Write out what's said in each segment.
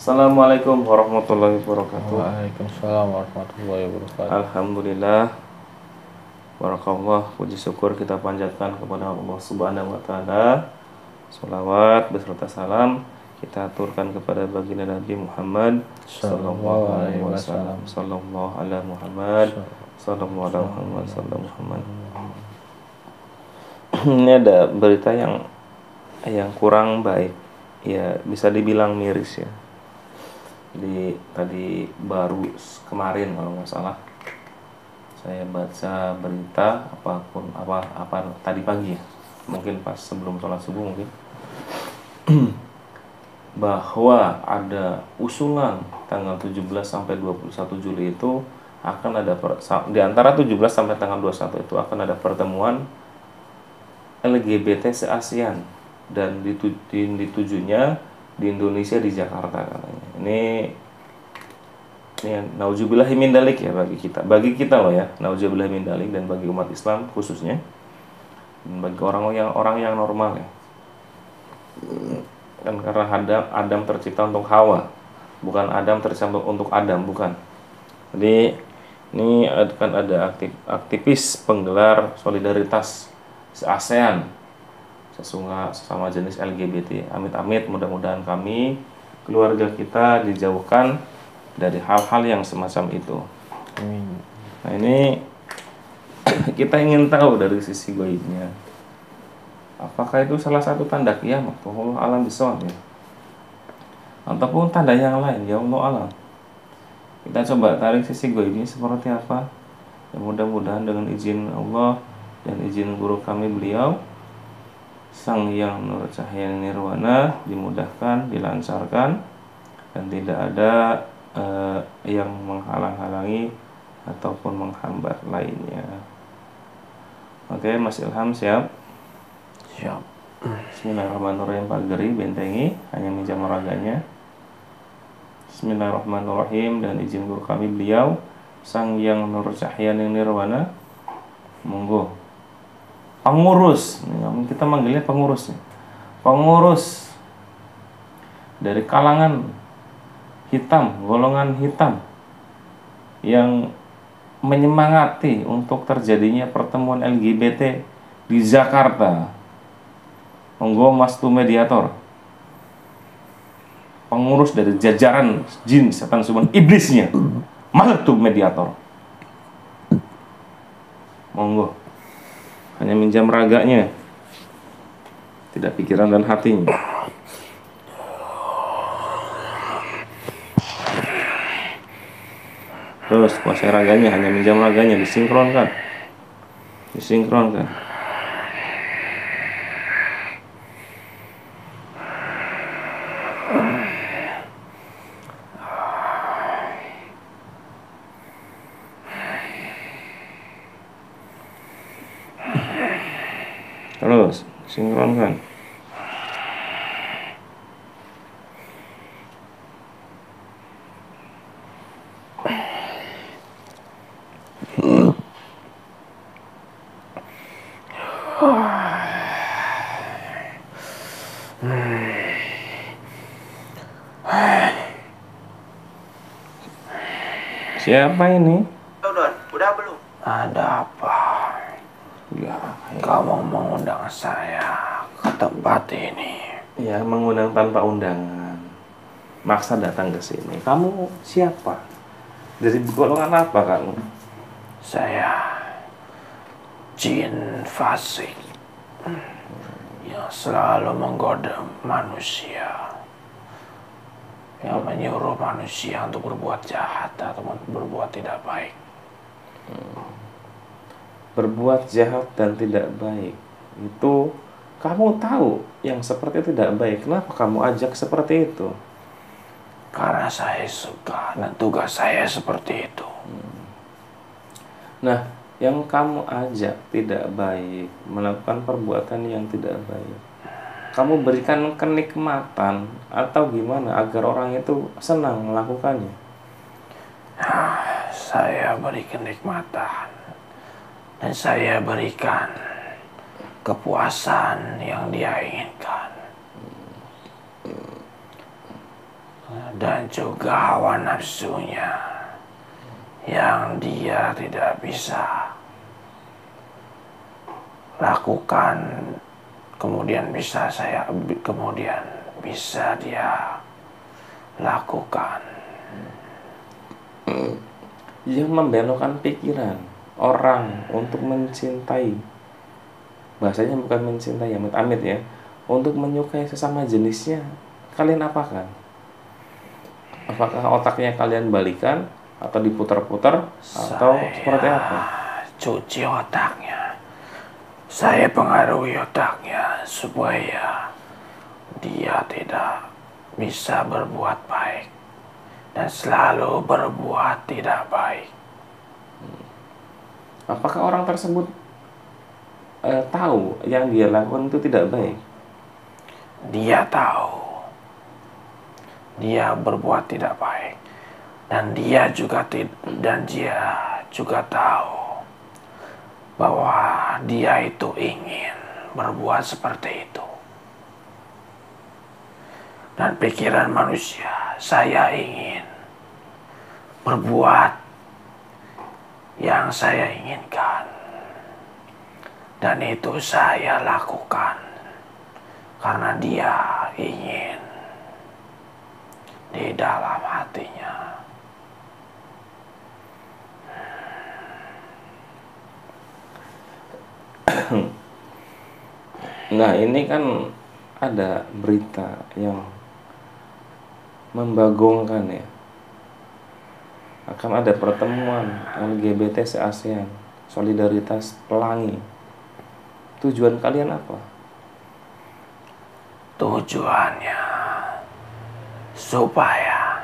Assalamualaikum warahmatullahi wabarakatuh. Waalaikumsalam warahmatullahi wabarakatuh. Alhamdulillah, barakallah, puji syukur kita panjatkan kepada Allah Subhanahu wa taala. Shalawat beserta salam kita aturkan kepada baginda Nabi Muhammad sallallahu alaihi wasallam. Sallallahu ala Muhammad, sallallahu ala Muhammad, sallallahu Muhammad. Ini ada berita yang kurang baik. Ya, bisa dibilang miris ya. Tadi baru kemarin kalau nggak salah saya baca berita apa tadi pagi ya, mungkin pas sebelum sholat subuh mungkin bahwa ada usulan tanggal 17 sampai 21 Juli itu akan ada di antara 17 sampai tanggal 21 itu akan ada pertemuan LGBT se-ASEAN dan ditujunya di Indonesia, di Jakarta katanya. Ini nauzubillahi min dalik ya bagi kita loh ya, nauzubillahi min dalik, dan bagi umat Islam khususnya, dan bagi orang yang normal ya. Kan karena Adam tercipta untuk Hawa, bukan Adam tercipta untuk Adam, bukan. Jadi ini akan ada aktivis penggelar solidaritas se-ASEAN, sesama jenis LGBT. Amit-amit, mudah-mudahan kami, keluarga kita dijauhkan dari hal-hal yang semacam itu. Nah ini kita ingin tahu dari sisi gaibnya, apakah itu salah satu tanda kiamat? Allah alam bisawab ya, ataupun tanda yang lain, ya Allah alam. Kita coba tarik sisi gaibnya seperti apa. Ya, mudah-mudahan dengan izin Allah dan izin guru kami beliau Sang Hyang Nur Cahaya Nirwana, dimudahkan, dilancarkan, dan tidak ada yang menghalang-halangi ataupun menghambat lainnya. Oke, Mas Ilham siap? Siap. Bismillahirrahmanirrahim. Pak Geri bentengi, hanya minjam raganya. Bismillahirrahmanirrahim, dan izin guru kami beliau Sang Hyang Nur Cahaya Nirwana, monggo. Pengurus, kita manggilnya pengurus, pengurus dari kalangan hitam, golongan hitam yang menyemangati untuk terjadinya pertemuan LGBT di Jakarta. Monggo Mas Tu Mediator, pengurus dari jajaran jin, setan, suman, iblisnya, Mas Tu Mediator, monggo. Hanya minjam raganya, tidak pikiran dan hatinya. Terus kuasai raganya, hanya minjam raganya, disinkronkan. Terus sinkronkan. Siapa ini? Udah belum? Ada apa? Ya, Kamu mengundang saya ke tempat ini. ya mengundang tanpa undangan. Maksa datang ke sini. Kamu siapa? Dari golongan apa kamu? Saya jin fasik yang selalu menggoda manusia, yang menyuruh manusia untuk berbuat jahat atau berbuat tidak baik. Berbuat jahat dan tidak baik itu, kamu tahu yang seperti itu tidak baik. Kenapa kamu ajak seperti itu? Karena saya suka dan tugas saya seperti itu. Nah, yang kamu ajak tidak baik, melakukan perbuatan yang tidak baik, kamu berikan kenikmatan atau gimana agar orang itu senang melakukannya? Saya beri kenikmatan dan saya berikan kepuasan yang dia inginkan. dan juga hawa nafsunya yang dia tidak bisa lakukan, kemudian bisa dia lakukan. Yang membelokkan pikiran orang untuk mencintai, bahasanya bukan mencintai, amit-amit ya, untuk menyukai sesama jenisnya, kalian apakan? Apakah otaknya kalian balikan atau diputar-putar atau seperti apa? Cuci otaknya, saya pengaruhi otaknya supaya dia tidak bisa berbuat baik dan selalu berbuat tidak baik. Apakah orang tersebut tahu yang dia lakukan itu tidak baik? Dia tahu dia berbuat tidak baik, dan dia juga tahu bahwa dia itu ingin berbuat seperti itu. Dan pikiran manusia, saya ingin berbuat yang saya inginkan, dan itu saya lakukan karena dia ingin di dalam hatinya. Nah, ini kan ada berita yang membagongkan ya. Akan ada pertemuan LGBT se-ASEAN, solidaritas pelangi. Tujuan kalian apa? Tujuannya supaya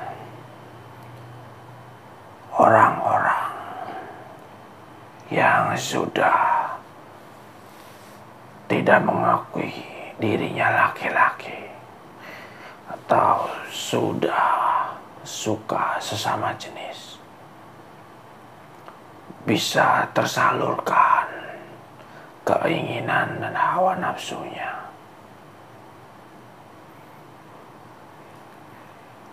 orang-orang yang sudah tidak mengakui dirinya laki-laki atau sudah suka sesama jenis bisa tersalurkan keinginan dan hawa nafsunya,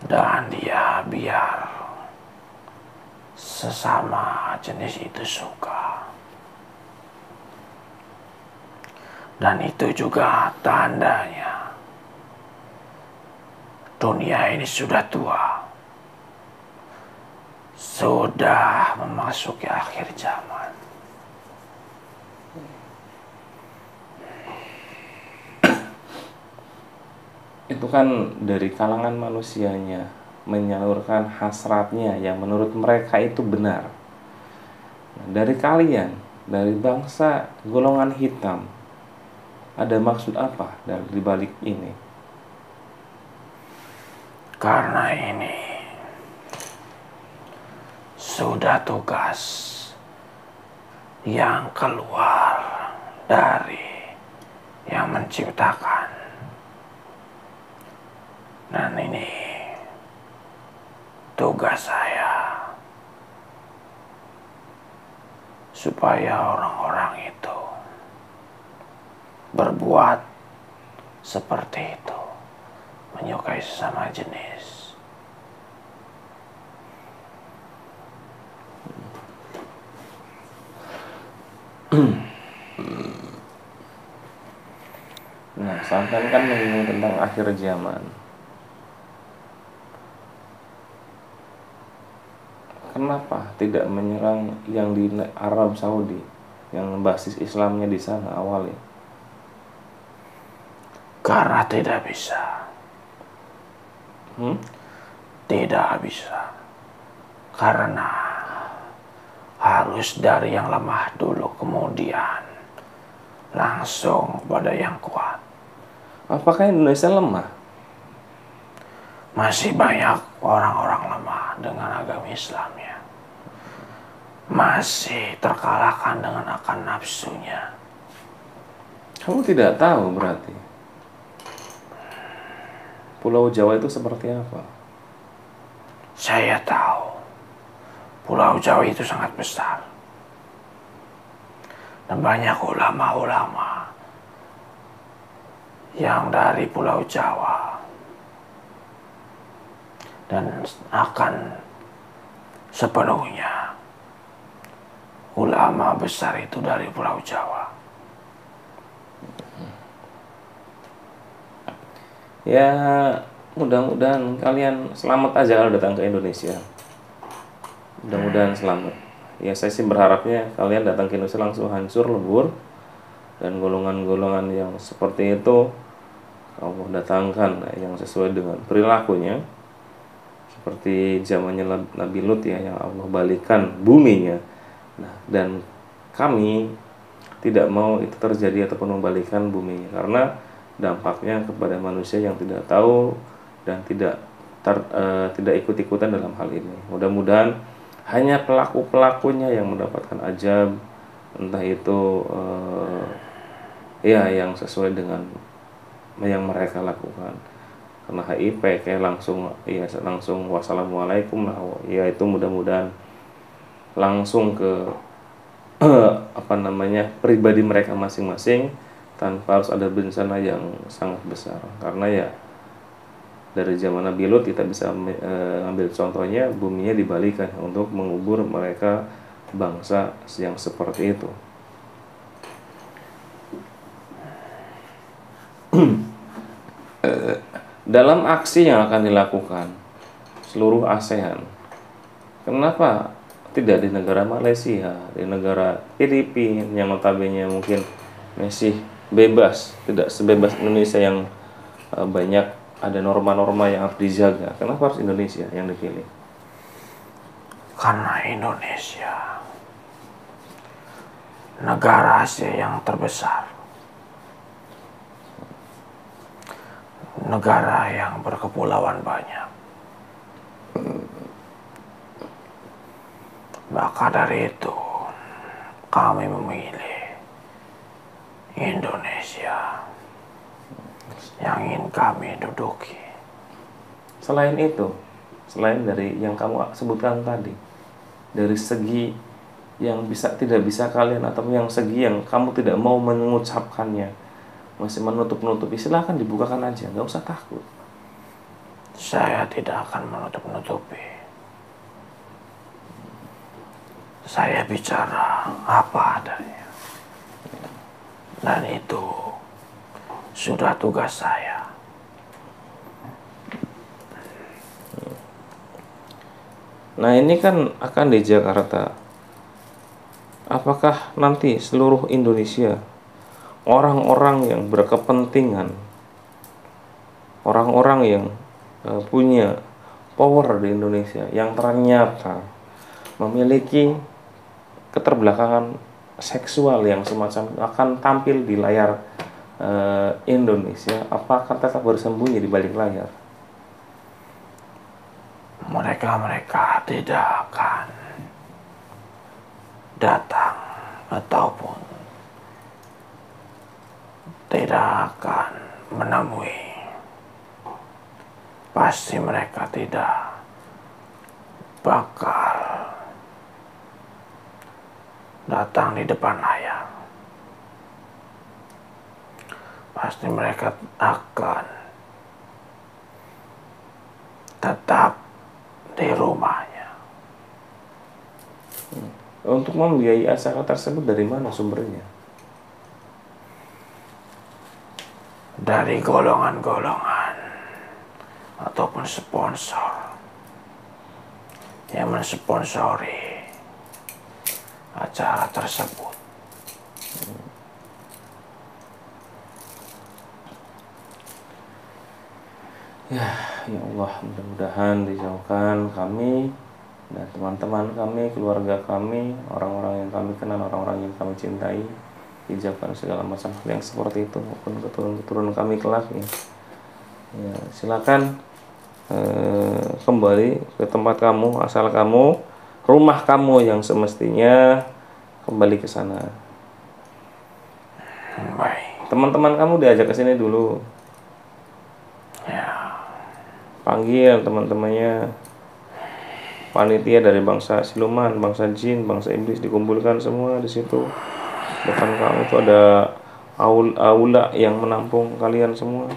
dan dia biar sesama jenis itu suka. Dan itu juga tandanya dunia ini sudah tua, sudah memasuki akhir zaman. Itu kan dari kalangan manusianya menyalurkan hasratnya yang menurut mereka itu benar. Nah, dari kalian, dari bangsa golongan hitam, ada maksud apa dari balik ini? Karena ini sudah tugas yang keluar dari yang menciptakan. Dan ini tugas saya supaya orang-orang itu berbuat seperti itu, menyukai sesama jenis. Nah, Santan kan menyinggung tentang akhir zaman. Kenapa tidak menyerang yang di Arab Saudi, yang basis Islamnya di sana awalnya? Karena tidak bisa. Tidak bisa. Karena harus dari yang lemah dulu, kemudian langsung pada yang kuat. Apakah Indonesia lemah? Masih banyak orang-orang lemah dengan agama Islamnya. Masih terkalahkan dengan akan nafsunya. Kamu tidak tahu berarti Pulau Jawa itu seperti apa? Saya tahu Pulau Jawa itu sangat besar, dan banyak ulama-ulama yang dari Pulau Jawa dan akan sepenuhnya ulama besar itu dari Pulau Jawa. Ya, mudah-mudahan kalian selamat aja kalau datang ke Indonesia. Mudah-mudahan selamat. Ya, saya sih berharapnya kalian datang ke Indonesia langsung hancur lebur, dan golongan-golongan yang seperti itu Allah datangkan yang sesuai dengan perilakunya, seperti zamannya Nabi Lut ya, yang Allah balikan buminya. Nah, dan kami tidak mau itu terjadi ataupun membalikan buminya, karena dampaknya kepada manusia yang tidak tahu dan tidak ikut-ikutan dalam hal ini. Mudah-mudahan hanya pelaku-pelakunya yang mendapatkan ajab, entah itu ya yang sesuai dengan yang mereka lakukan. Karena HIP kayak langsung wassalamualaikum lah, ya itu mudah-mudahan langsung ke pribadi mereka masing-masing, tanpa harus ada bencana yang sangat besar. Karena ya dari zaman Nabi Lut kita bisa ambil contohnya, buminya dibalikan untuk mengubur mereka bangsa yang seperti itu. Dalam aksi yang akan dilakukan seluruh ASEAN, kenapa tidak di negara Malaysia, di negara Filipina yang notabene mungkin masih bebas, tidak sebebas Indonesia yang banyak ada norma-norma yang harus dijaga? Kenapa harus Indonesia yang dipilih? Karena Indonesia negara Asia yang terbesar, negara yang berkepulauan banyak. Maka dari itu kami memilih Indonesia yang ingin kami duduki. Selain itu, selain dari yang kamu sebutkan tadi, dari segi yang tidak bisa kalian, atau yang segi yang kamu tidak mau mengucapkannya, masih menutup-nutupi, silahkan dibukakan aja, nggak usah takut. Saya tidak akan menutup-nutupi. Saya bicara apa adanya, dan itu sudah tugas saya. Nah, ini kan akan di Jakarta. Apakah nanti seluruh Indonesia, orang-orang yang berkepentingan, orang-orang yang punya power di Indonesia, yang ternyata memiliki keterbelakangan seksual yang semacam, akan tampil di layar Indonesia, apakah tetap bersembunyi di balik layar? Mereka tidak akan datang ataupun tidak akan menemui. Pasti mereka tidak bakal datang di depan layar. Pasti mereka akan tetap di rumahnya. Untuk membiayai acara tersebut dari mana sumbernya? Dari golongan-golongan ataupun sponsor yang mensponsori acara tersebut. Ya Allah, mudah-mudahan dijauhkan kami dan teman-teman kami, keluarga kami, orang-orang yang kami kenal, orang-orang yang kami cintai, dijauhkan segala macam hal yang seperti itu, maupun keturunan kami kelak ya. Ya, silakan kembali ke tempat kamu, asal kamu, rumah kamu yang semestinya, kembali ke sana. Baik. Teman-teman kamu diajak ke sini dulu. Ya. Panggil teman-temannya, panitia dari bangsa siluman, bangsa jin, bangsa iblis, dikumpulkan semua di situ. Depan kamu itu ada aula yang menampung kalian semua.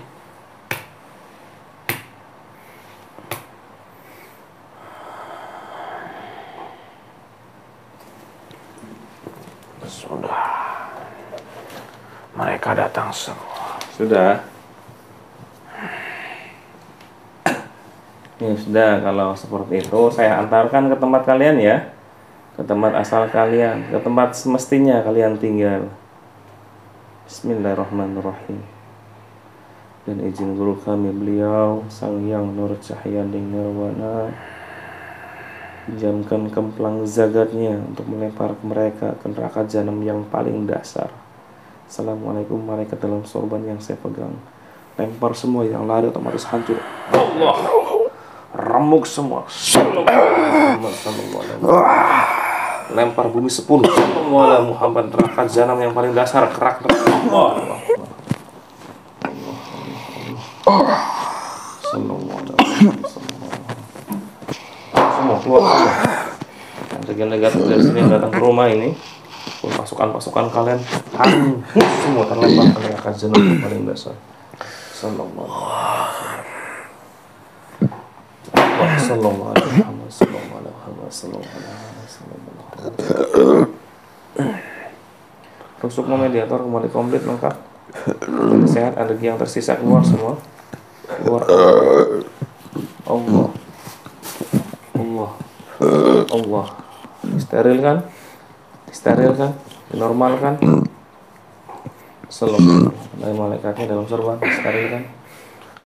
Sudah. Mereka datang semua. Sudah. Ya sudah, kalau seperti itu saya antarkan ke tempat kalian ya. Ke tempat asal kalian, ke tempat semestinya kalian tinggal. Bismillahirrahmanirrahim. Dan izin guru kami beliau Sang Hyang Nur Cahya Nirwana jamkan kemplang zagatnya untuk melempar mereka ke neraka jahanam yang paling dasar. Assalamualaikum mereka dalam sorban yang saya pegang. Lempar semua yang lari otomatis hancur. Allah, remuk semua. Lempar bumi 10. Sallallahu Muhammad neraka jahanam yang paling dasar kerak. Allah. Semua keluar semua. Yang negatif dari sini yang datang ke rumah ini, pasukan-pasukan kalian hangus semua terlempar ke neraka jahanam yang paling dasar. Sallallahu alaihi wasallam. Rusuk mediator kembali komplit lengkap. Sehat, energi yang tersisa keluar semua. Keluar. Allah. Allah. Allah. Steril kan? Steril kan? Normal kan? Sallallahu malaikatnya dalam sorban steril kan?